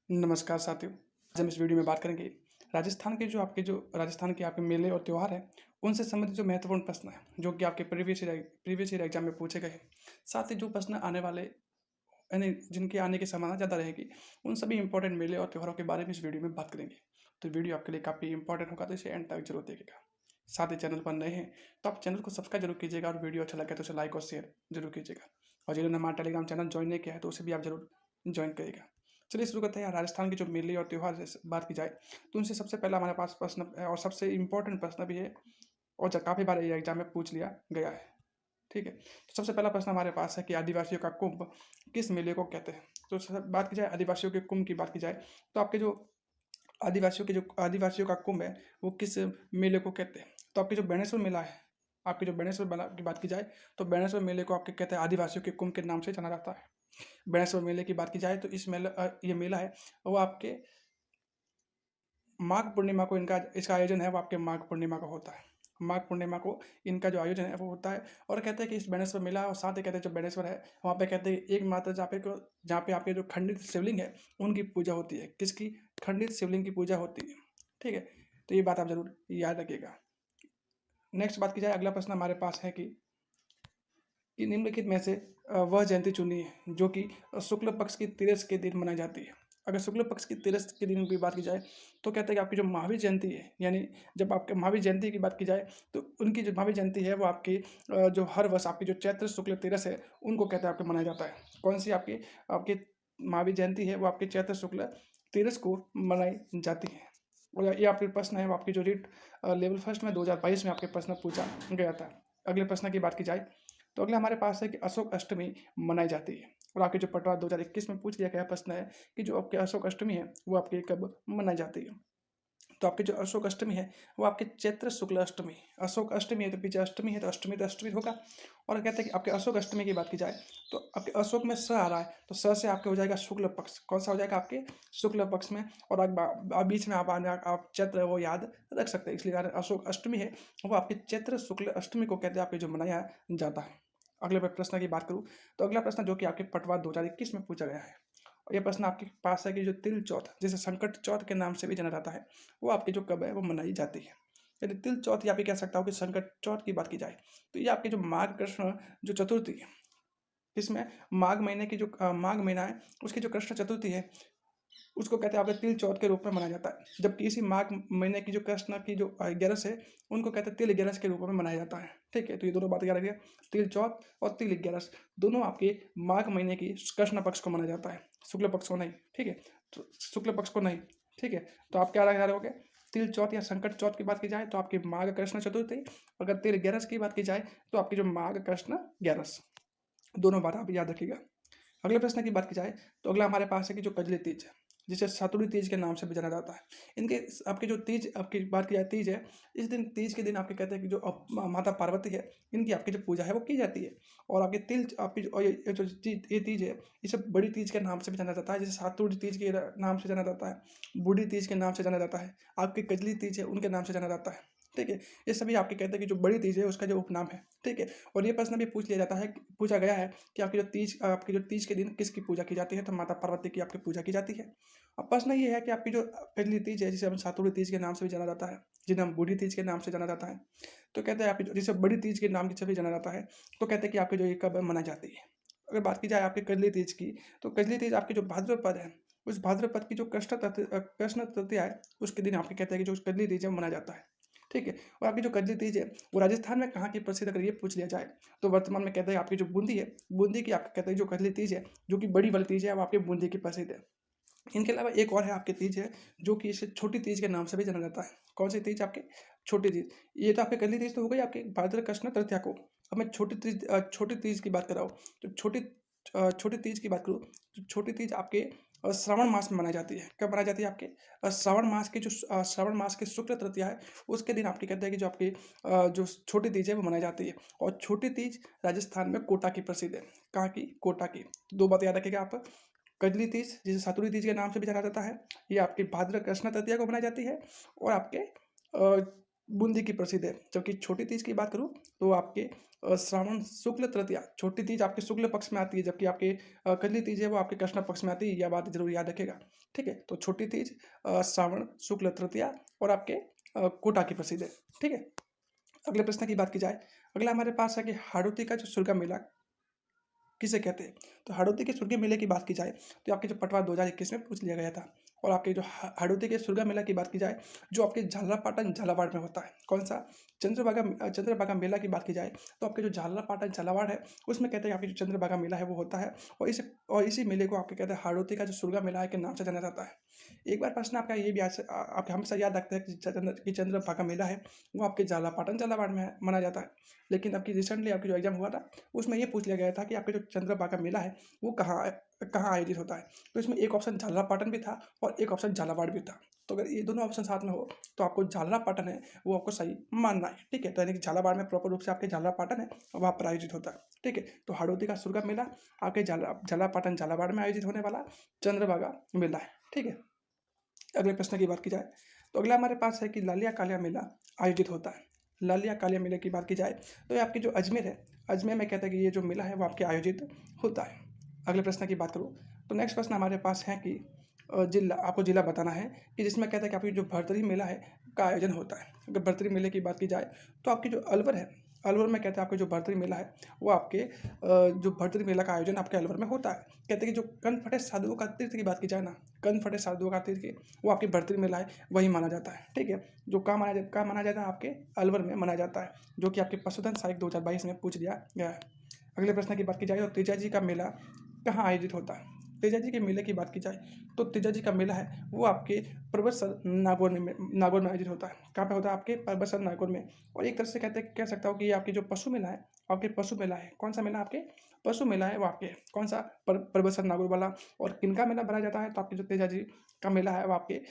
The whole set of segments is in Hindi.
नमस्कार साथियों। आज हम इस वीडियो में बात करेंगे राजस्थान के आपके मेले और त्यौहार हैं, उनसे संबंधित जो महत्वपूर्ण प्रश्न हैं, जो कि आपके प्रीवियस ईयर एग्जाम में पूछे गए हैं। साथ ही जो प्रश्न आने वाले यानी जिनके आने की संभावना ज़्यादा रहेगी, उन सभी इंपॉर्टेंट मेले और त्योहारों के बारे में इस वीडियो में बात करेंगे। तो वीडियो आपके लिए काफ़ी इंपॉर्टेंट होगा, तो इसे एंड तक जरूर देखिएगा। साथ ही चैनल पर नए हैं तो आप चैनल को सब्सक्राइब जरूर कीजिएगा और वीडियो अच्छा लगे तो उसे लाइक और शेयर जरूर कीजिएगा। और जिन्होंने हमारा टेलीग्राम चैनल ज्वाइन नहीं किया है तो उसे भी आप जरूर ज्वाइन करिएगा। चलिए शुरू करते हैं। राजस्थान के जो मेले और त्यौहार से बात की जाए तो उनसे सबसे पहला हमारे पास प्रश्न है और सबसे इम्पोर्टेंट प्रश्न भी है, और काफ़ी बार ये एग्जाम में पूछ लिया गया है। ठीक है, तो सबसे पहला प्रश्न हमारे पास है कि आदिवासियों का कुंभ किस मेले को कहते हैं। तो बात की जाए आदिवासियों के कुंभ की बात की जाए तो आपके जो आदिवासियों का कुंभ है वो किस मेले को कहते हैं। तो आपके जो बेणेश्वर मेला है, आपके जो बेणेश्वर मेला की बात की जाए तो बेणेश्वर मेले को आपके कहते हैं आदिवासियों के कुंभ के नाम से जाना जाता है। बेणेश्वर मेले की बात की जाए तो ये मेला है वो आपके माघ पूर्णिमा को इनका इसका आयोजन है वो आपके माघ पूर्णिमा का होता है। माघ पूर्णिमा को इनका जो आयोजन है वो होता है। और कहते हैं कि इस बेणेश्वर मेला और साथ ही कहते हैं जो बेणेश्वर है वहाँ पे कहते हैं एकमात्र जहाँ पे आपके जो खंडित शिवलिंग है उनकी पूजा होती है। किसकी? खंडित शिवलिंग की पूजा होती है। ठीक है, तो ये बात आप जरूर याद रखिएगा। नेक्स्ट बात की जाए, अगला प्रश्न हमारे पास है कि निम्नलिखित में से वह जयंती चुनी है जो कि शुक्ल पक्ष की तिरस के दिन मनाई जाती है। अगर शुक्ल पक्ष की तिरस के दिन की बात की जाए तो कहते हैं कि आपकी जो महावीर जयंती है, यानी जब आपके महावीर जयंती की बात की जाए तो उनकी जो महावीर जयंती है वो आपकी जो हर वर्ष आपकी जो चैत्र शुक्ल तिरस है उनको कहते हैं आपके मनाया जाता है। कौन सी आपकी आपकी महावीर जयंती है? वो आपकी चैत्र शुक्ल तिरस को मनाई जाती है। और ये आपके प्रश्न है वो आपकी जो रीट लेवल फर्स्ट में 2022 में आपके प्रश्न पूछा गया था। अगले प्रश्न की बात की जाए तो अगला हमारे पास है कि अशोक अष्टमी मनाई जाती है। और आपके जो पटवार 2021 में पूछ लिया गया प्रश्न है कि जो आपके अशोक अष्टमी है वो आपकी कब मनाई जाती है। तो आपकी जो अशोक अष्टमी है वो आपके चैत्र शुक्ल अष्टमी, अशोक अष्टमी है तो पीछे अष्टमी है तो अष्टमी होगा। और कहते हैं कि आपके अशोक अष्टमी की बात की जाए तो आपके अशोक में स आ रहा है तो स से आपके हो जाएगा शुक्ल पक्ष। कौन सा हो जाएगा? आपके शुक्ल पक्ष में। और बीच में आप चैत्र वो याद रख सकते हैं, इसलिए कारण अशोक अष्टमी है वो आपके चैत्र शुक्ल अष्टमी को कहते हैं आपके जो मनाया जाता है। अगले प्रश्न की बात करूँ तो अगला प्रश्न जो कि आपके पटवार 2021 में पूछा गया है, और यह प्रश्न आपके पास है कि जो तिल चौथ जिसे संकट चौथ के नाम से भी जाना जाता है वो आपकी जो कब है वो मनाई जाती है। यदि तिल चौथ या भी कह सकता हूँ कि संकट चौथ की बात की जाए तो ये आपके जो माघ कृष्ण जो चतुर्थी है, इसमें माघ महीने की जो माघ महीना है उसकी जो कृष्ण चतुर्थी है उसको कहते हैं आपके तिल चौथ के रूप में मनाया जाता है। जबकि इसी माघ महीने की जो कृष्ण की जो ग्यारस है उनको कहते हैं तिल ग्यारस के रूप में मनाया जाता है। ठीक है, तो ये दोनों बातें याद रखिए, तिल चौथ और तिल ग्यारस दोनों आपके माघ महीने की कृष्ण पक्ष को मनाया जाता है, शुक्ल पक्ष को नहीं। ठीक है, तो शुक्ल पक्ष को नहीं। ठीक है, तो आप क्या लगा रहे होगे? तिल चौथ या संकट चौथ की बात की जाए तो आपकी माघ कृष्ण चतुर्थी, अगर तिल ग्यारस की बात की जाए तो आपकी जो माघ कृष्ण ग्यारस, दोनों बात आप याद रखिएगा। अगले प्रश्न की बात की जाए तो अगला हमारे पास है कि जो कजली तीज है जिसे सातुड़ी तीज के नाम से भी जाना जाता है। इनके आपके जो तीज आपकी बात की जाए तीज है, इस दिन तीज के दिन आपके कहते हैं कि जो माता पार्वती है इनकी आपकी जो पूजा है वो की जाती है। और आपकी तिल आपकी जो ये तीज है इसे बड़ी तीज के नाम से भी जाना जाता है, जिसे सातुड़ी तीज के नाम से जाना जाता है, बूढ़ी तीज के नाम से जाना जाता है, आपकी कजली तीज है उनके नाम से जाना जाता है। ठीक है, ये सभी आपके कहते हैं कि जो बड़ी तीज है उसका जो उपनाम है। ठीक है, और ये प्रश्न भी पूछ लिया जाता है, पूछा गया है कि आपकी जो तीज के दिन किसकी पूजा की जाती है? तो माता पार्वती की आपकी पूजा की जाती है। अब प्रश्न ये है कि आपकी जो पहली तीज है जिसे हम सातुड़ी तीज के नाम से भी जाना जाता है, जिन्हें हम बूढ़ी तीज के नाम से जाना जाता है, तो कहते हैं आपकी जिसे बड़ी तीज के नाम से भी जाना जाता है, तो कहते हैं कि आपकी जो ये कब मनाई जाती है। अगर बात की जाए आपकी कजली तीज की तो कजली तीज आपकी जो भाद्रपद है उस भाद्रपद की जो कृष्ण तृतीया है उसके दिन आपके कहते हैं कि जो कजली तीज है वो मनाया जाता है। ठीक है, और आपकी जो कजली तीज है वो राजस्थान में कहाँ की प्रसिद्ध, अगर ये पूछ लिया जाए तो वर्तमान में कहते हैं आपकी जो बूंदी है, बूंदी की आपके कहते हैं जो कजली तीज है जो कि बड़ी वाली तीज है वो आपके बूंदी की प्रसिद्ध है। इनके अलावा एक और है आपकी तीज है जो कि इसे छोटी तीज के नाम से भी जाना जाता है। कौन सी तीज? आपकी छोटी तीज। ये तो आपकी कजली तीज तो हो गई आपकी भाद्र कृष्ण तृतीया को। अब मैं छोटी तीज की बात कर रहा हूँ तो छोटी तीज की बात करूँ तो छोटी तीज आपके श्रावण मास में मनाई जाती है। कब मनाई जाती है? आपके श्रावण मास की शुक्ल तृतीया है उसके दिन आपकी कहते हैं कि जो आपकी जो छोटी तीज है वो मनाई जाती है। और छोटी तीज राजस्थान में कोटा की प्रसिद्ध है। कहाँ की? कोटा की। तो दो बात याद रखिएगा आप, कजली तीज जिसे सातुड़ी तीज के नाम से भी जाना जाता है, ये आपकी भाद्र कृष्ण तृतीया को मनाई जाती है। और आपके बूंदी की प्रसिद्ध है। जबकि छोटी तीज की बात करूँ तो आपके श्रावण शुक्ल तृतीया, छोटी तीज आपके शुक्ल पक्ष में आती है, जबकि आपकी कजली तीज है वो आपके कृष्ण पक्ष में आती है। यह बात जरूर याद रखेगा। ठीक है, तो छोटी तीज, श्रावण शुक्ल तृतीया और आपके कोटा की प्रसिद्ध है। ठीक है, अगले प्रश्न की बात की जाए। अगला हमारे पास है कि हाड़ौती का जो सुरगा मेला किसे कहते हैं। तो हाड़ौती के सुरगे मेले की बात की जाए तो आपके जो पटवा 2021 में पूछ लिया गया था। और आपके जो हाड़ौती के सुरगा मेला की बात की जाए जो आपके झालरापाटन झालावाड़ में होता है, कौन सा, चंद्रभागा मेला की बात की जाए तो आपके जो झालरापाटन झालावाड़ है उसमें कहते हैं आपके जो चंद्रभागा मेला है वो होता है। और इसी मेले को आपके कहते हैं हाड़ौती का जो सुरगा मेला है के नाम से जाना जाता है। एक बार प्रश्न आपका ये भी आपके हमेशा याद रखते हैं कि चंद्रभागा मेला है वो आपके झालापाटन झालावाड़ में मनाया जाता है। लेकिन आपकी रिसेंटली आपकी जो एग्जाम हुआ था उसमें ये पूछ लिया गया था कि आपके जो चंद्रभागा मेला है वो कहाँ आयोजित होता है। तो इसमें एक ऑप्शन झालरापाटन भी था और एक ऑप्शन झालावाड़ भी था। तो अगर ये दोनों ऑप्शन साथ में हो तो आपको झालरापाटन है वो आपको सही मानना है। ठीक है, तो यानी कि झालावाड़ में प्रॉपर रूप से आपके झालरापाटन है वहाँ पर आयोजित होता है। ठीक है, तो हाड़ौती का सुरगा मेला आपके झालापाटन झालावाड़ में आयोजित होने वाला चंद्रभागा मेला है। ठीक है, अगले प्रश्न की बात की जाए तो अगला हमारे पास है कि लालिया कालिया मेला आयोजित होता है। लालिया कालिया मेले की बात की जाए तो ये आपकी जो अजमेर है, अजमेर में कहते हैं कि ये जो मेला है वो आपके आयोजित होता है। अगले प्रश्न की बात करूँ तो नेक्स्ट प्रश्न हमारे पास है कि जिला, आपको जिला बताना है कि जिसमें कहते हैं कि आपकी जो भरतरी मेला है का आयोजन होता है। अगर भरतरी मेले की बात की जाए तो आपकी जो अलवर है, अलवर में कहते हैं आपके जो भरतरी मेला है वो आपके जो भरतरी मेला का आयोजन आपके अलवर में होता है। कहते हैं कि जो कन फटे साधुओं का तीर्थ की बात की जाए ना, कन फटे साधुओं का तीर्थ की वो आपकी भरतरी मेला है वही माना जाता है। ठीक है, जो कहाँ माना जाता है आपके अलवर में मनाया जाता है, जो कि आपके पशुधन साहित्य 2022 में पूछ लिया गया है। अगले प्रश्न की बात की जाए तो तेजा जी का मेला कहाँ आयोजित होता है। तेजा जी के मेले की बात की जाए तो तेजा जी का मेला है वो आपके पर्वतसर नागौर में आयोजित होता है। कहाँ पे होता है, आपके पर्वतसर नागौर में। और एक तरह से कह सकता हूँ कि ये आपकी जो पशु मेला है, आपके पशु मेला है, कौन सा मेला आपके पशु मेला है वो आपके कौन सा, पर्वतसर नागौर वाला। और किनका मेला भरा जाता है तो आपके जो तेजा जी का मेला है वो आपके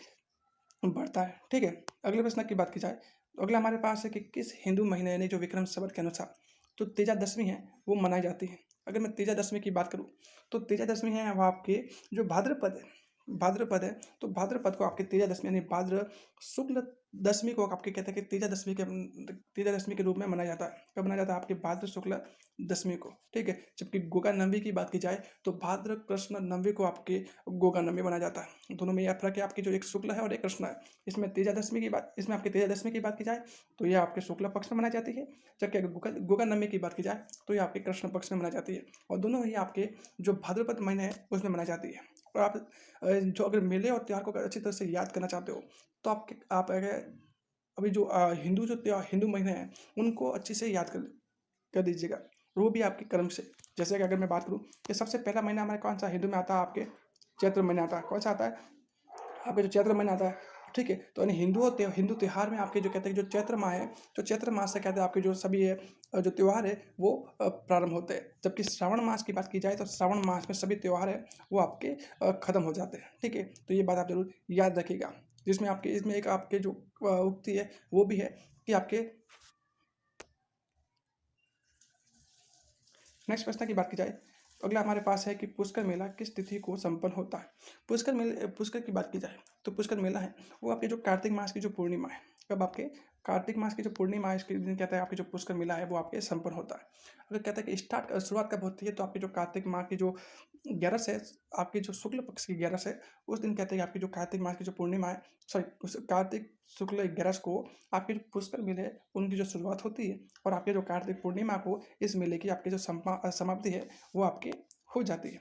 बढ़ता है। ठीक है, अगले प्रश्न की बात की जाए तो अगला हमारे पास है कि किस हिंदू महीने यानी जो विक्रम संवत के अनुसार तो तेजा दशमी है वो मनाई जाती है। अगर मैं तेजा दशमी की बात करूँ तो तेजा दशमी है वो आपके जो भाद्रपद है तो भाद्रपद को आपके तेजा दशमी यानी भाद्र शुक्ल दशमी को आपके कहते हैं कि तेजा दशमी के रूप में मनाया जाता है। कब मनाया जाता है, आपके भाद्र शुक्ल दशमी को। ठीक है, जबकि गोगा नवमी की बात की जाए तो भाद्र कृष्ण नवमी को आपके गोगा नवमी मनाया जाता है। दोनों में यह फर्क है आपकी जो एक शुक्ल है और एक कृष्ण है। इसमें आपकी तेजा दशमी की बात की जाए तो यह आपके शुक्ल पक्ष में मनाई जाती है, जबकि अगर गोगा नवमी की बात की जाए तो यह आपके कृष्ण पक्ष में मनाई जाती है। और दोनों ही आपके जो भाद्रपद महीने है उसमें मनाई जाती है। और आप जो अगर मेले और त्यौहार को अगर अच्छी तरह से याद करना चाहते हो तो आप अगर अभी जो हिंदू महीने हैं उनको अच्छे से याद कर दीजिएगा, वो भी आपके कर्म से। जैसे कि अगर मैं बात करूँ कि सबसे पहला महीना हमारे कौन सा हिंदू में आता है, आपके चैत्र महीना आता है। कौन सा आता है, आपके जो चैत्र महीना आता है। ठीक है, तो यानी हिंदू त्यौहार में आपके जो कहते हैं जो चैत्र माह है, जो चैत्र मास से कहते हैं आपके जो सभी जो त्यौहार है वो प्रारंभ होते हैं। जबकि श्रावण मास की बात की जाए तो श्रावण मास में सभी त्यौहार है वो आपके खत्म हो जाते हैं। ठीक है, तो ये बात आप जरूर याद रखिएगा। जिसमें आपके इसमें एक आपके जो उक्ति है वो भी है कि आपके नेक्स्ट प्रश्न की बात की जाए तो अगला हमारे पास है कि पुष्कर मेला किस तिथि को संपन्न होता है। पुष्कर की बात की जाए तो पुष्कर मेला है वो आपके जो कार्तिक मास की जो पूर्णिमा है, कब आपके कार्तिक मास की जो पूर्णिमा है इसके दिन कहता है आपके जो पुष्कर मेला है वो आपके संपन्न होता है। अगर कहते हैं कि शुरुआत कब होती है तो आपकी जो कार्तिक माह की जो 11 है, आपकी जो शुक्ल पक्ष की 11 है उस दिन कहते हैं कि आपकी जो कार्तिक मास की जो पूर्णिमा है, सॉरी कार्तिक शुक्ल 11 को आपके जो पुष्कर मेले है उनकी जो शुरुआत होती है। और आपके जो कार्तिक पूर्णिमा को इस मेले की आपकी जो समाप्ति है वो आपके हो जाती है।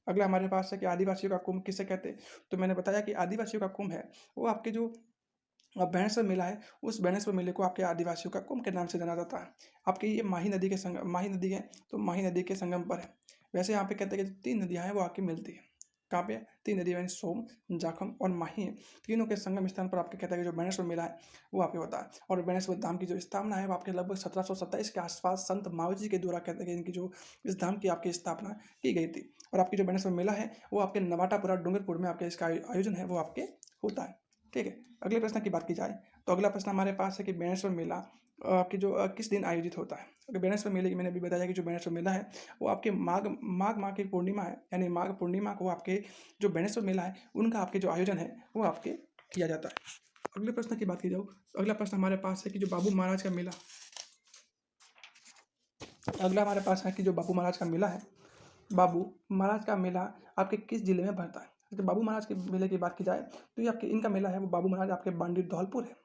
अगला हमारे पास है कि आदिवासियों का कुंभ किसे कहते हैं। तो मैंने बताया कि आदिवासियों का कुंभ है वो आपके जो बेणेश्वर मेला है उस बेणेश्वर मेले को आपके आदिवासियों का कुंभ के नाम से जाना जाता है। आपकी ये माही नदी है तो माही नदी के संगम पर है। वैसे यहाँ पे कहते हैं कि 3 नदियाँ हैं वो आके मिलती है। कहाँ पे 3 नदी यानी सोम, जाखम और माही है, तीनों के संगम स्थान पर आपके कहते हैं कि जो बेणेश्वर मेला है वो आपके होता है। और बेणेश्वर धाम की जो स्थापना है वो आपके लगभग 1727 के आसपास संत मावजी के द्वारा कहते हैं कि इनकी जो इस धाम की आपकी स्थापना की गई थी। और आपकी जो बेणेश्वर मेला है वो आपके नवाटापुरा डूंगरपुर में आपके इसका आयोजन है वो आपके होता है। ठीक है, अगले प्रश्न की बात की जाए तो अगला प्रश्न हमारे पास है कि बेणेश्वर मेला आपकी जो किस दिन आयोजित होता है। अगर बेणेश्वर मेले की मैंने अभी बताया कि जो बेणेश्वर मेला है वो आपके माघ माह की पूर्णिमा है, यानी माघ पूर्णिमा को आपके जो बेणेश्वर मेला है उनका आपके जो आयोजन है वो आपके किया जाता है। अगले प्रश्न की बात की जाओ तो अगला प्रश्न हमारे पास है कि जो बाबू महाराज का मेला, अगला हमारे पास है कि जो बाबू महाराज का मेला है, बाबू महाराज का मेला आपके किस जिले में भरता है? तो बाबू महाराज के मेले की बात की जाए तो ये आपके इनका मेला है वो बाबू महाराज आपके बांडी धौलपुर है।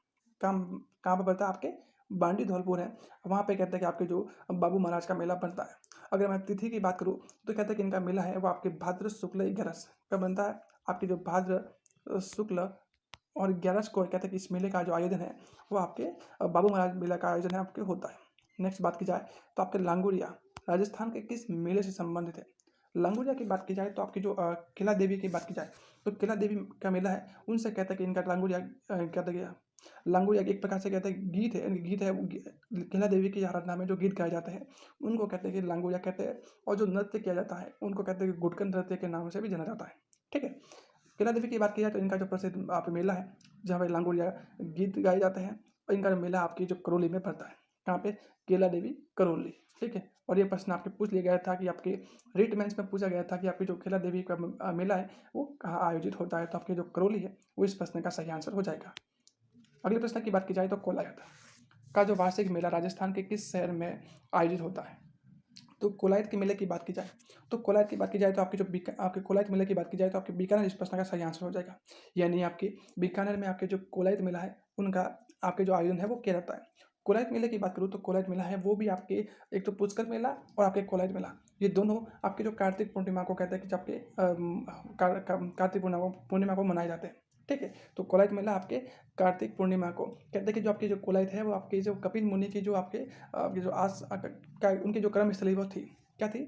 कहाँ कहाँ पर पड़ता है? आपके बांडी धौलपुर है। वहाँ पे कहते हैं कि आपके जो बाबू महाराज का मेला बनता है। अगर मैं तिथि की बात करूँ तो कहते हैं कि इनका मेला है वो आपके भाद्र शुक्ल 11 कब बनता है? आपके जो भाद्र शुक्ल और 11 को कहते हैं कि इस मेले का जो आयोजन है वो आपके बाबू महाराज मेला का आयोजन है आपके होता है। नेक्स्ट बात की जाए तो आपके लांगुरिया राजस्थान के किस मेले से संबंधित है? लांगुरिया की बात की जाए तो आपकी जो किला देवी की बात की जाए तो किला देवी का मेला है उनसे कहते हैं कि इनका लांगुरिया कहते हैं लांगुरिया एक प्रकार से कहते हैं गीत है किला देवी की आराधना में जो गीत गाए जाते हैं उनको कहते हैं कि लांगुरिया कहते हैं। और जो नृत्य किया जाता है उनको कहते हैं कि गुटकन नृत्य के नाम से भी जाना जाता है। ठीक है। किला देवी की बात की जाए तो इनका जो प्रसिद्ध आप मेला है जहाँ पे लांगुरिया गीत गाए जाते हैं और इनका मेला आपकी जो करौली में पड़ता है। कहाँ पे? केला देवी करौली। ठीक है। और ये प्रश्न आपके पूछ लिया गया था कि आपके रिट मेंस में पूछा गया था कि आपकी जो केला देवी का मेला है वो कहाँ आयोजित होता है, तो आपकी जो करौली है वो इस प्रश्न का सही आंसर हो जाएगा। अगले प्रश्न की बात की जाए तो कोलायत का जो वार्षिक मेला राजस्थान के किस शहर में आयोजित होता है? तो कोलायत के मेले की बात की जाए तो कोलायत की बात की जाए तो आपके जो आपके कोलायत मेले की बात की जाए तो आपके बीकानेर इस प्रश्न का सही आंसर हो जाएगा। यानी आपके बीकानेर में आपके जो कोलायत मेला है उनका आपके जो आयोजन है वो किया जाता है। कोलायत मेले की बात करूँ तो कोलायत मेला है वो भी आपके एक तो पुष्कर मेला और आपके कोलायत मेला ये दोनों आपके जो कार्तिक पूर्णिमा को कहते हैं कि जब आपके कार्तिक पूर्णिमा को मनाए जाते हैं। ठीक है। तो कोलायत मेला आपके कार्तिक पूर्णिमा को कहते हैं कि जो आपकी जो कोलायत है वो आपकी जो कपिल मुनि की जो आपके जो उनकी जो कर्म स्थली वो थी क्या थी?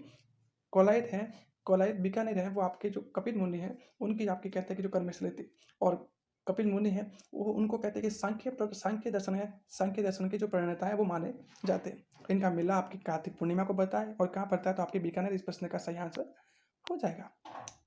कोलायत है। कोलायत बीकानेर है वो आपके जो कपिल मुनि हैं उनकी आपकी कहते हैं कि जो कर्मस्थली थी। और कपिल मुनि है वो उनको कहते हैं कि सांख्य दर्शन है, सांख्य दर्शन के जो प्रणेता है वो माने जाते हैं। इनका मेला आपकी कार्तिक पूर्णिमा को पड़ता है और कहाँ पड़ता है? तो आपके बीकानेर इस प्रश्न का सही आंसर हो जाएगा।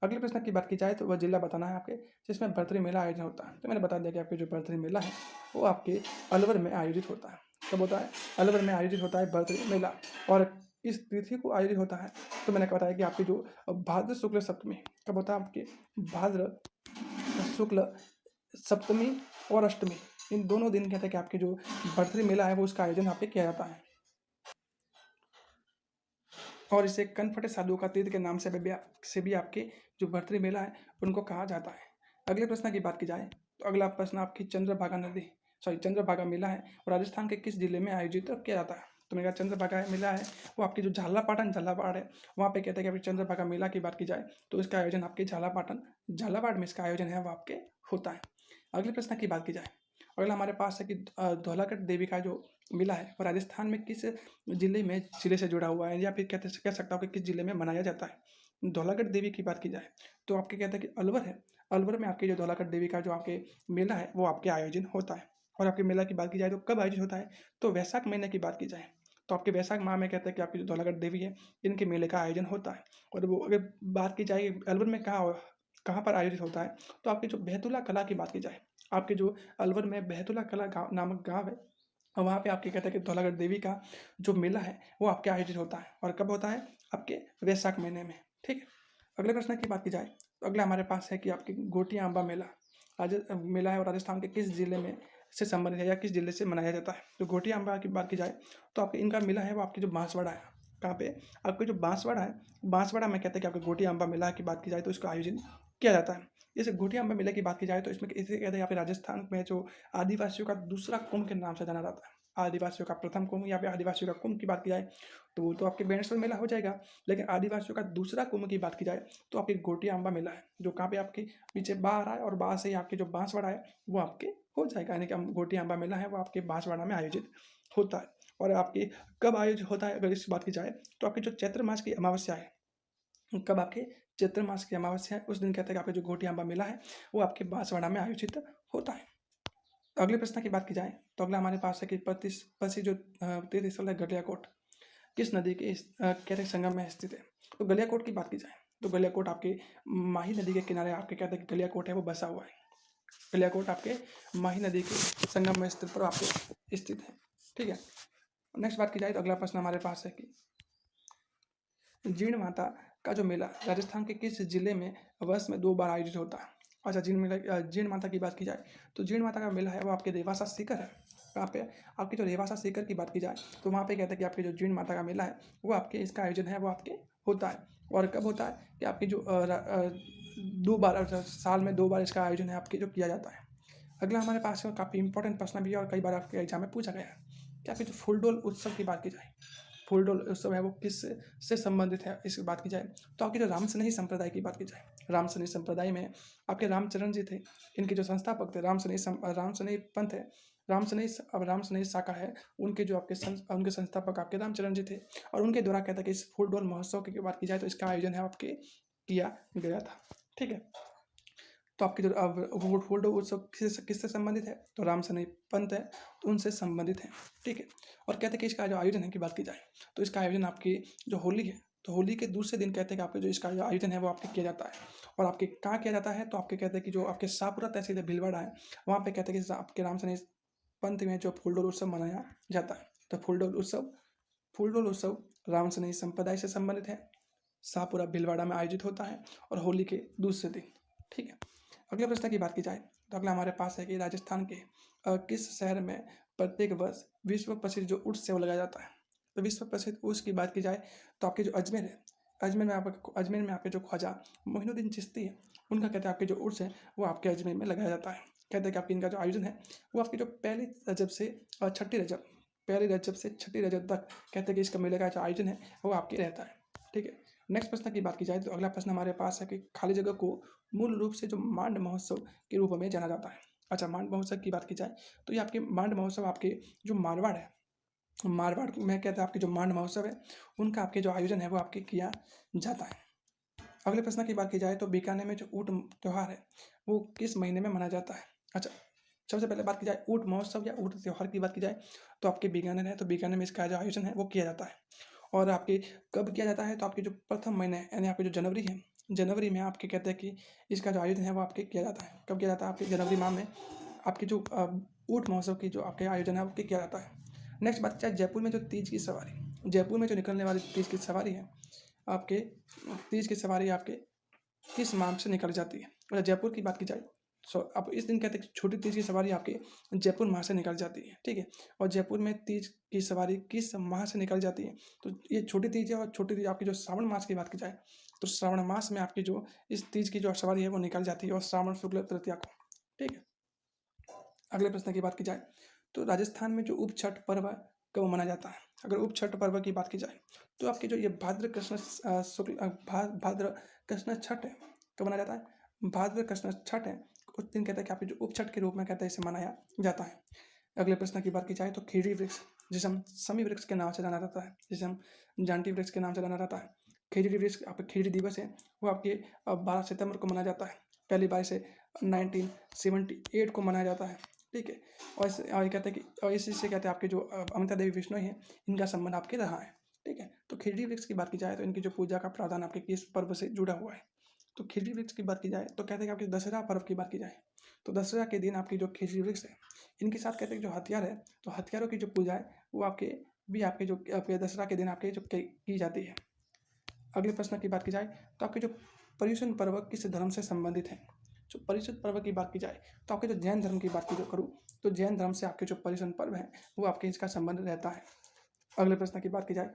अगले प्रश्न की बात की जाए तो वह जिला बताना है आपके जिसमें बर्तरी मेला आयोजन होता है। तो मैंने बता दिया कि आपके जो बर्तरी मेला है वो आपके अलवर में आयोजित होता है। कब होता है? अलवर में आयोजित होता है बर्तरी मेला। और किस तिथि को आयोजित होता है? तो मैंने बताया कि आपकी जो भाद्र शुक्ल सप्तमी कब होता है? आपके भाद्र शुक्ल सप्तमी और अष्टमी इन दोनों दिन कहते हैं कि आपके जो बर्तरी मेला है वो उसका आयोजन यहाँ पे किया जाता है। और इसे कनफटे साधुओं का तीर्थ के नाम से भी आपके जो भर्तरी मेला है उनको कहा जाता है। अगले प्रश्न की बात की जाए तो अगला प्रश्न आपकी चंद्रभागा मेला है और राजस्थान के किस जिले में आयोजित किया जाता है? तो मेरा चंद्रभागा मेला है वो आपकी जो झालावाड़ है वहाँ पे कहते हैं कि अभी चंद्रभागा मेला की बात की जाए तो इसका आयोजन आपके झालावाड़ में इसका आयोजन है वो आपके होता है। अगले प्रश्न की बात की जाए अगला हमारे पास है कि धौलागढ़ देवी का जो मेला है वो राजस्थान में किस जिले से जुड़ा हुआ है या फिर कह सकता हूँ कि किस जिले में मनाया जाता है? धौलागढ़ देवी की बात की जाए तो आपके कहते हैं कि अलवर है। अलवर में आपके जो धौलागढ़ देवी का जो आपके मेला है वो आपके आयोजन होता है। और आपके मेला की बात की जाए तो कब आयोजित होता है? तो वैशाख महीने की बात की जाए तो आपके वैशाख माह में कहते हैं कि आपकी जो धौलागढ़ देवी है इनके मेले का आयोजन होता है। और वो अगर बात की जाए अलवर में कहाँ कहाँ पर आयोजित होता है तो आपकी जो बेहतुला कला की बात की जाए आपके जो अलवर में बेहतुला कला नामक गाँव है और वहाँ पे आपके कहते हैं कि धौलागढ़ देवी का जो मेला है वो आपके आयोजित होता है। और कब होता है? आपके वैशाख महीने में। ठीक है। अगले प्रश्न की बात की जाए तो अगला हमारे पास है कि आपकी गोटियाँ अम्बा मेला है और राजस्थान के किस जिले में से संबंधित है या किस जिले से मनाया जाता है? तो गोटियाँ अम्बा की बात की जाए तो आपके इनका मेला है वो आपकी जो बांसवाड़ा है। कहाँ पे? आपके जो बांसवाड़ा है बांसवाड़ा में कहते हैं कि आपके गोटियाँ अम्बा मेला की बात की जाए तो इसका आयोजन किया जाता है। जैसे गोटियाँ अम्बा मेले की बात की जाए तो इसमें इसे कहते हैं यहाँ पे राजस्थान में जो आदिवासियों का दूसरा कुंभ के नाम से जाना जाता है। आदिवासियों का प्रथम कुंभ या फिर आदिवासियों का कुंभ की बात की जाए तो वो तो आपके बेणेश्वर मेला हो जाएगा। लेकिन आदिवासियों का दूसरा कुंभ की बात की जाए तो आपकी गोटिया अम्बा मेला है जो कहाँ पे आपके पीछे बाढ़ आ रहा है और बाढ़ से ही आपके जो बांसवाड़ा है वो आपके हो जाएगा। यानी कि गोटिया अम्बा मेला है वो आपके बांसवाड़ा में आयोजित होता है। और आपके कब आयोजित होता है अगर इस बात की जाए तो आपकी जो चैत्र मास की अमावस्या है कब आपके चैत्र मास की अमावस्या है उस दिन कहते हैं कि आपका जो गोटिया अम्बा मेला है वो आपके बांसवाड़ा में आयोजित होता है। अगले प्रश्न की बात की जाए तो अगला हमारे पास है कि प्रसिद्ध जो तीर्थ स्थल है गलियाकोट किस नदी के कहते संगम में स्थित है? तो गलियाकोट की बात की जाए तो गलियाकोट आपके माही नदी के किनारे आपके कहते हैं कि गलियाकोट है वो बसा हुआ है। गलियाकोट आपके माही नदी के संगम में स्थित पर आपके स्थित है। ठीक है। नेक्स्ट बात की जाए तो अगला प्रश्न हमारे पास है कि जीण माता का जो मेला राजस्थान के किस जिले में वर्ष में 2 बार आयोजित होता है? अच्छा, जीण माता की बात की जाए तो जीण माता का मेला है वो आपके रेवासा सीकर है। वहाँ पे आपकी जो रेवासा सीकर की बात की जाए तो वहाँ पे कहते हैं कि आपके जो जीण माता का मेला है वो आपके इसका आयोजन है वो आपके होता है। और कब होता है कि आपकी जो 2 बार साल में 2 बार इसका आयोजन है आपके जो किया जाता है। अगला हमारे पास है काफ़ी इंपॉर्टेंट प्रश्न भी है और कई बार आपके एग्जाम में पूछा गया है कि आपके जो फूलडोल उत्सव की बात की जाए, फूलडोल उत्सव है वो किस से संबंधित है इसकी बात की जाए तो आपके जो रामसनेही संप्रदाय की बात की जाए, रामसनेही संप्रदाय में आपके रामचरण जी थे, इनके जो संस्थापक थे रामसनेही पंथ है, रामसनेही शाखा है, उनके जो उनके संस्थापक आपके रामचरण जी थे। और उनके द्वारा कहता है कि इस फूलडोल महोत्सव की बात की जाए तो इसका आयोजन है आपके किया गया था। ठीक है, तो आपके जो फूलडोल उत्सव किससे संबंधित है तो रामसनेही पंथ है, तो उनसे संबंधित है। ठीक है, और कहते हैं कि इसका जो आयोजन है की बात की जाए तो इसका आयोजन आपकी जो होली है तो होली के दूसरे दिन कहते हैं कि आपके जो इसका जो आयोजन है वो आपके किया जाता है। और आपके कहाँ किया जाता है तो आपके कहते हैं कि जो आपके शाहपुरा तहसील है भीलवाड़ा है, वहाँ पे कहते हैं कि आपके रामसनेही पंथ में जो फूलडोल उत्सव मनाया जाता है। तो फूलडोल उत्सव रामसनेही संप्रदाय से संबंधित है, शाहपुरा भीलवाड़ा में आयोजित होता है और होली के दूसरे दिन। ठीक है, अगले प्रश्न की बात की जाए तो अगला हमारे पास है कि राजस्थान के किस शहर में प्रत्येक वर्ष विश्व प्रसिद्ध जो उर्स है वो लगाया जाता है। तो विश्व प्रसिद्ध उर्स की बात की जाए तो आपके जो अजमेर है, अजमेर में आपके जो ख्वाजा मोइनुद्दीन चिश्ती है, उनका कहते हैं आपके जो उर्स है वो आपके अजमेर में लगाया जाता है। कहते हैं कि आपकी इनका जो आयोजन है वो आपकी जो पहली रजब से छठी रजब तक कहते हैं कि इसका मेले का जो आयोजन है वो आपके रहता है। ठीक है, नेक्स्ट प्रश्न की बात की जाए तो अगला प्रश्न हमारे पास है कि खाली जगह को मूल रूप से जो मांड महोत्सव के रूप में जाना जाता है। अच्छा, मांड महोत्सव की बात की जाए तो ये आपके मांड महोत्सव आपके जो मारवाड़ है, मारवाड़ में कहते हैं आपके जो मांड महोत्सव है उनका आपके जो आयोजन है वो आपके किया जाता है। अगले प्रश्न की बात की जाए तो बीकानेर में जो ऊँट त्योहार है वो किस महीने में मनाया जाता है। अच्छा, सबसे पहले बात की जाए ऊँट महोत्सव या ऊँट त्योहार की बात की जाए तो आपके बीकानेर है, तो बीकानेर में इसका जो आयोजन है वो किया जाता है। और आपके कब किया जाता है तो आपके जो प्रथम महीने यानी आपके जो जनवरी है, जनवरी में आपके कहते हैं कि इसका जो आयोजन है वो आपके किया जाता है। कब किया जाता है आपके जनवरी माह में आपकी जो ऊँट महोत्सव की जो आपके आयोजन है वो किया जाता है। नेक्स्ट बात चाहे जयपुर में जो तीज की सवारी, जयपुर में जो निकलने वाली तीज की सवारी है आपके, तीज की सवारी आपके किस माह से निकल जाती है। और जयपुर की बात की जाए अब इस दिन कहते हैं कि छोटी तीज की सवारी आपके जयपुर माह से निकल जाती है। ठीक है, और जयपुर में तीज की सवारी किस माह से निकल जाती है तो ये छोटी तीज है। और छोटी तीज आपकी जो श्रावण मास की बात की जाए तो श्रावण मास में आपकी जो इस तीज की जो सवारी है वो निकल जाती है और श्रावण शुक्ल तृतीया को। ठीक है, अगले प्रश्न की बात की जाए तो राजस्थान में जो उप छठ पर्व कब मनाया जाता है। अगर उप छठ पर्व की बात की जाए तो आपके जो ये भाद्र कृष्ण भाद्र कृष्ण छठ है कब मनाया जाता है, भाद्र कृष्ण छठ है उस दिन कहते हैं कि आपके जो उप छठ के रूप में कहते हैं इसे मनाया जाता है। अगले प्रश्न की बात की जाए तो खीरी वृक्ष जिसे हम समी वृक्ष के नाम से जाना जाता है, जिसे हम जांटी वृक्ष के नाम से जाना जाता है, खीरी वृक्ष आपके खीरी दिवस है वो आपके 12 सितंबर को मनाया जाता है, पहली बार से 1978 को मनाया जाता है। ठीक है, और कहते हैं कि और इसी से कहते हैं आपके जो अमिता देवी विष्णु है इनका संबंध आपके रहा है। ठीक है, तो खीरी वृक्ष की बात की जाए तो इनकी जो पूजा का प्रावधान आपके किस पर्व से जुड़ा हुआ है तो खीरी वृक्ष की बात की जाए तो कहते हैं कि आपके दशहरा पर्व की बात की जाए तो दशहरा के दिन आपकी जो खीरी वृक्ष है इनके साथ कहते हैं कि जो हथियार है तो हथियारों की जो पूजा है वो आपके जो आपके दशहरा के दिन आपके जो की जाती है। अगले प्रश्न की बात की जाए तो आपके जो पर्युषण पर्व किस धर्म से संबंधित है। जो पर्युषण पर्व की बात की जाए तो आपके जो जैन धर्म की बात की जो करूँ तो जैन धर्म से आपके जो पर्युषण पर्व है वो आपके इसका संबंध रहता है। अगले प्रश्न की बात की जाए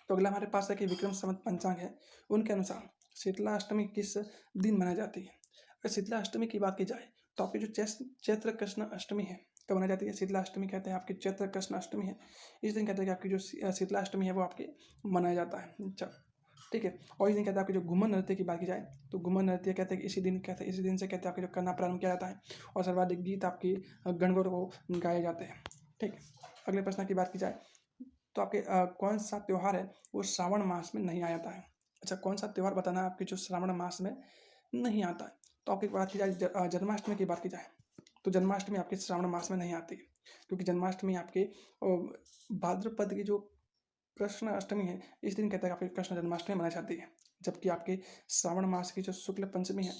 तो अगला हमारे पास है कि विक्रम संवत पंचांग है उनके अनुसार शीतला अष्टमी किस दिन मनाई जाती है। अगर शीतला अष्टमी की बात की जाए तो आपकी जो चैत्र कृष्ण अष्टमी है कब मनाई जाती है। शीतला अष्टमी कहते हैं आपकी चैत्र कृष्ण अष्टमी है, इस दिन कहते हैं कि आपकी जो शीतला अष्टमी है वो आपके मनाया जाता है। अच्छा, ठीक है, और इस दिन कहते हैं आपके जो घूमर नृत्य की बात की जाए तो घूमर नृत्य कहते हैं कि इसी दिन से कहते हैं आपके जो करना प्रारंभ किया जाता है और सर्वाधिक गीत आपकी गणगौर को गाए जाते हैं। ठीक है, अगले प्रश्न की बात की जाए तो आपके कौन सा त्यौहार है वो श्रावण मास में नहीं आ जाता है। अच्छा, कौन सा त्यौहार बताना है आपके जो श्रावण मास में नहीं आता है तो आपकी बात की जाए जन्माष्टमी की बात की जाए तो जन्माष्टमी आपके श्रावण मास में नहीं आती है, क्योंकि जन्माष्टमी आपके भाद्रपद की जो कृष्ण अष्टमी है इस दिन कहते हैं आपकी कृष्ण जन्माष्टमी मनाई जाती है। जबकि आपके श्रावण मास की जो शुक्ल पंचमी है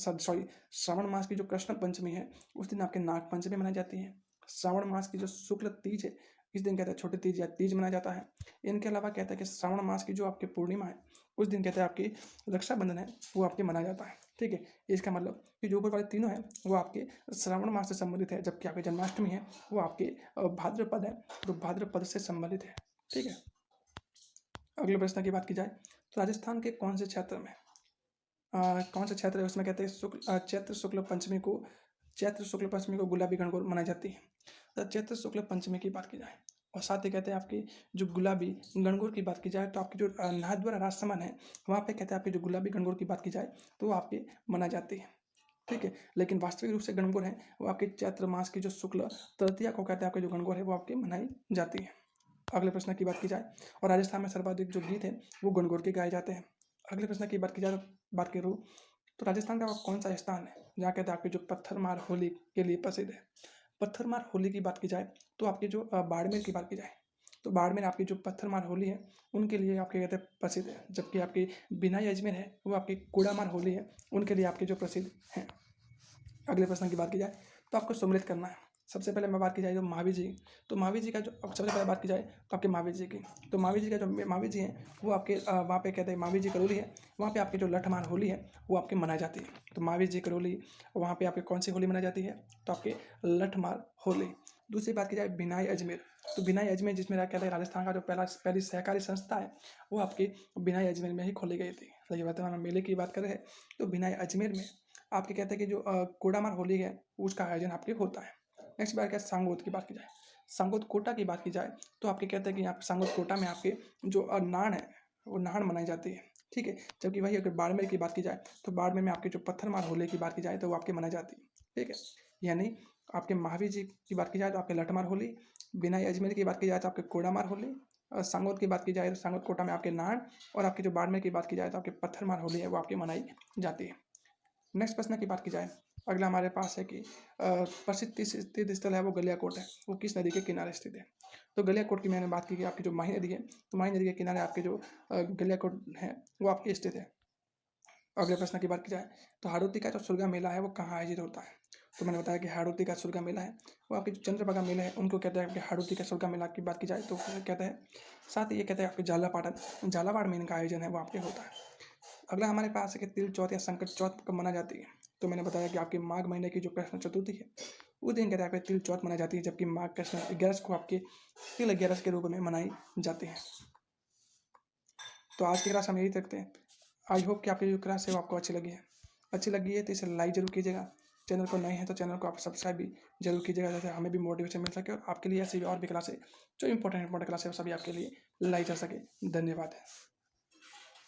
श्रावण मास की जो कृष्ण पंचमी है उस दिन आपके नाग पंचमी मनाई जाती है। श्रावण मास की जो शुक्ल तीज है इस दिन कहते हैं छोटी तीज या तीज मनाया जाता है। इनके अलावा कहते हैं कि श्रावण मास की जो आपकी पूर्णिमा है उस दिन कहते हैं आपकी रक्षाबंधन है वो आपके मनाया जाता है। ठीक है, इसका मतलब कि जो ऊपर वाले तीनों हैं वो आपके श्रावण मास से संबंधित है, जबकि आपकी जन्माष्टमी है वो आपके भाद्रपद है, तो भाद्रपद से संबंधित है। ठीक है, अगले प्रश्न की बात की जाए तो राजस्थान के कौन से क्षेत्र में कौन सा क्षेत्र है उसमें कहते हैं चैत्र शुक्ल पंचमी को गुलाबी गणगौर मनाई जाती है। तो चैत्र शुक्ल पंचमी की बात की जाए और साथ ही कहते हैं आपकी जो गुलाबी गणगौर की बात की जाए तो आपकी जो नाथद्वारा राजसमंद है वहाँ पे कहते हैं आपकी जो गुलाबी गणगौर की बात की जाए तो वो आपकी मनाई जाती है। ठीक है, लेकिन वास्तविक रूप से गणगौर है वो आपके चैत्र मास की जो शुक्ल तृतीया को कहते हैं आपके जो गणगौर है वो आपकी मनाई जाती है। अगले प्रश्न की बात की जाए और राजस्थान में सर्वाधिक जो गीत है वो गणगौर के गाए जाते हैं। अगले प्रश्न की बात की जाए बात करूँ तो राजस्थान का वो कौन सा स्थान है जहाँ कहते हैं आपकी जो पत्थर मार होली के लिए प्रसिद्ध है। पत्थर मार होली की बात की जाए तो आपकी जो बाड़मेर की बात की जाए तो बाड़मेर आपकी जो पत्थर मार होली है उनके लिए आपके कहते हैं प्रसिद्ध है, जबकि आपकी बिनाई अजमेर है वो आपकी कूड़ा मार होली है उनके लिए आपके जो प्रसिद्ध हैं। अगले प्रश्न की बात की जाए तो आपको सम्मिलित करना है। सबसे पहले मैं बात की जाए तो महावीर जी, तो महावीर जी का जो सबसे पहले बात की जाए तो आपके महावीर जी की, तो महावीर जी का जो महावीर जी हैं वो आपके वहाँ पे कहते हैं महावीर जी करौली है, वहाँ पे आपकी जो लठमार होली है वो आपकी मनाई जाती है। तो महावीर जी करौली वहाँ पे आपके कौन सी होली मनाई जाती है तो आपके लठमार होली। दूसरी बात की जाए बिनाई अजमेर, तो बिनाई अजमेर जिसमें कहते हैं राजस्थान का जो पहली सहकारी संस्था है वो आपकी बिनाई अजमेर में ही खोली गई थी। लेकिन वर्तमान में मेले की बात करें तो बिनाई अजमेर में आपके कहते हैं कि जो कोडामार होली है उसका आयोजन आपके होता है। नेक्स्ट बात क्या सांगोद की बात की जाए, सांगोद कोटा की बात की जाए तो आपके कहते हैं कि यहाँ सांगोद कोटा में आपके जो नान है वो नान मनाई जाती है। ठीक है, जबकि वही अगर बाड़मेर की बात की जाए तो बाड़मेर में आपके जो पत्थरमार होली की बात की जाए तो वो आपके मनाई जाती है। ठीक है, यानी आपके महावीर जी की बात की जाए तो आपके लठमार होली, बिनाई अजमेर की बात की जाए तो आपके कोडामार होली, और सांगोद की बात की जाए तो सांगोद कोटा में आपके नान, और आपकी जो बाड़मेर की बात की जाए तो आपके पत्थरमार होली है वो आपकी मनाई जाती है। नेक्स्ट प्रश्न की बात की जाए अगला हमारे पास है कि प्रसिद्ध तीर्थ स्थल है वो गलियाकोट है, वो किस नदी के किनारे स्थित है। तो गलियाकोट की मैंने बात की कि आपकी जो माही नदी है तो माही नदी के किनारे आपके जो गलियाकोट है वो आपकी स्थित है। अगले प्रश्न की बात की जाए तो हाड़ौती का जो सुरगा मेला है वो कहाँ आयोजित होता है। तो मैंने बताया कि हाड़ौती का सुरगा मेला है वो आपके जो चंद्रभागा मेला है उनको कहते हैं कि हाड़ौती का सुरगा मेला की बात की जाए तो कहते हैं। साथ ही ये कहते हैं आपके झालावाड़ में इनका आयोजन है वो आपके होता है। अगला हमारे पास है कि तिल चौथ या संकट चौथ कब मनाई जाती है। तो मैंने बताया कि आपके माघ महीने की जो कृष्ण चतुर्थी है उस दिन कहते हैं आपके तिल चौथ मनाई जाती है, जबकि माघ कृष्ण 11 को आपके तिल 11 के रूप में मनाई जाती है। तो आज की क्लास हम यही रखते हैं। आई होप कि आपकी जो क्लास है वो आपको अच्छी लगी है तो इसे लाइक जरूर कीजिएगा। चैनल को नए हैं तो चैनल को आप सब्सक्राइब भी जरूर कीजिएगा, जैसे हमें भी मोटिवेशन मिल सके और आपके लिए ऐसी और भी क्लास है जो इंपॉर्टेंट क्लास है वो सभी आपके लिए लाई जा सके। धन्यवाद।